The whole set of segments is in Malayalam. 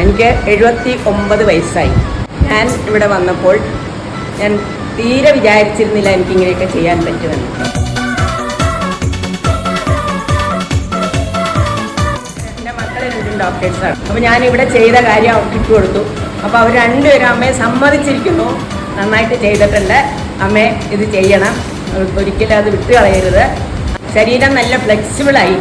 എനിക്ക് 79 വയസ്സായി. ഞാൻ ഇവിടെ വന്നപ്പോൾ ഞാൻ തീരെ വിചാരിച്ചിരുന്നില്ല എനിക്കിങ്ങനെയൊക്കെ ചെയ്യാൻ പറ്റുമെന്ന്. എൻ്റെ മക്കളെ രണ്ടും ഡോക്ടേഴ്സാണ്. അപ്പോൾ ഞാനിവിടെ ചെയ്ത കാര്യം അവർക്ക് ഇട്ടുകൊടുത്തു. അപ്പോൾ അവർ രണ്ടുപേരും അമ്മയെ സമ്മതിച്ചിരിക്കുന്നു, നന്നായിട്ട് ചെയ്തിട്ടുണ്ട്, അമ്മേ ഇത് ചെയ്യണം, ഒരിക്കലും അത് വിട്ടു കളയരുത്. ശരീരം നല്ല ഫ്ലെക്സിബിളായി.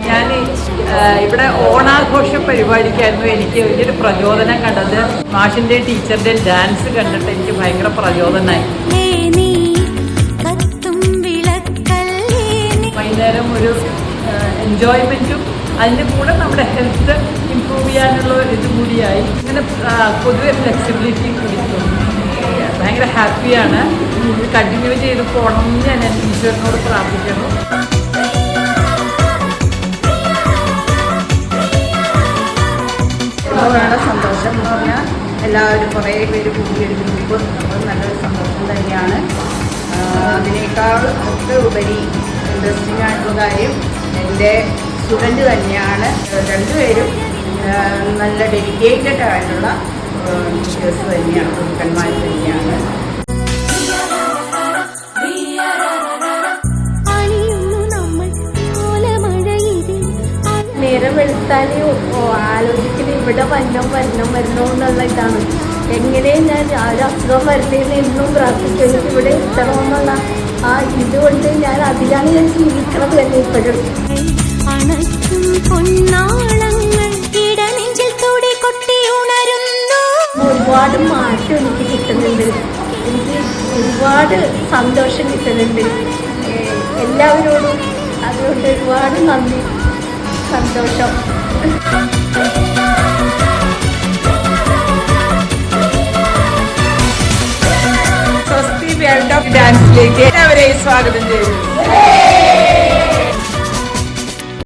ഞാൻ ഇവിടെ ഓണാഘോഷ പരിപാടിക്കായിരുന്നു എനിക്ക് വലിയൊരു പ്രചോദനം കണ്ടത്. മാഷിൻ്റെ ടീച്ചറിൻ്റെ ഡാൻസ് കണ്ടിട്ട് എനിക്ക് ഭയങ്കര പ്രചോദനമായി. വൈകുന്നേരം ഒരു എൻജോയ്മെൻറ്റും അതിൻ്റെ കൂടെ നമ്മുടെ ഹെൽത്ത് ഇമ്പ്രൂവ് ചെയ്യാനുള്ള ഇത് കൂടിയായി. ഇങ്ങനെ പൊതുവെ ഫ്ലെക്സിബിലിറ്റി കൂടി തോന്നി. ഭയങ്കര ഹാപ്പിയാണ്. ഇത് കണ്ടിന്യൂ ചെയ്ത് പോകണം എന്ന് ഞാൻ എൻ്റെ ഈശ്വരനോട് പ്രാർത്ഥിക്കുന്നു. വളരെ സന്തോഷം എന്ന് പറഞ്ഞാൽ എല്ലാവരും കുറേ പേര് കൂടിയൊരു ഗ്രൂപ്പ്, അത് നല്ലൊരു സന്തോഷം തന്നെയാണ്. അതിനേക്കാൾ ഒക്കെ ഉപരി ഇൻട്രസ്റ്റിംഗ് ആയിട്ടുള്ള കാര്യം എൻ്റെ സ്റ്റുഡൻറ്റ് തന്നെയാണ്. രണ്ടുപേരും നല്ല ഡെഡിക്കേറ്റഡ് ആയിട്ടുള്ള ടീച്ചേഴ്സ് തന്നെയാണ്, ഗുരുക്കന്മാർ തന്നെയാണ്. നേരം വെളുത്താൽ ആലോചിക്കുന്നത് ഇവിടെ വരണം എന്നുള്ള ഇതാണ്. എങ്ങനെയും ഞാൻ ഒരു അസുഖം വരുന്നതിന് എന്നും പ്രാർത്ഥിക്കും, എനിക്ക് ഇവിടെ എത്തണമെന്നുള്ള ആ ഇതുകൊണ്ട് ഞാൻ അതിലാണ് ഞാൻ ജീവിക്കുന്നത് തന്നെ ഇപ്പോഴും. ഒരുപാട് മാറ്റം എനിക്ക് കിട്ടുന്നുണ്ട്, എനിക്ക് ഒരുപാട് സന്തോഷം കിട്ടുന്നുണ്ട്. എല്ലാവരോടും അതുകൊണ്ട് ഒരുപാട് നന്ദി, സന്തോഷം. സ്വസ്തി വേൾഡ് ഓഫ് ഡാൻസിലേക്ക് അവരെ സ്വാഗതം ചെയ്യുന്നു.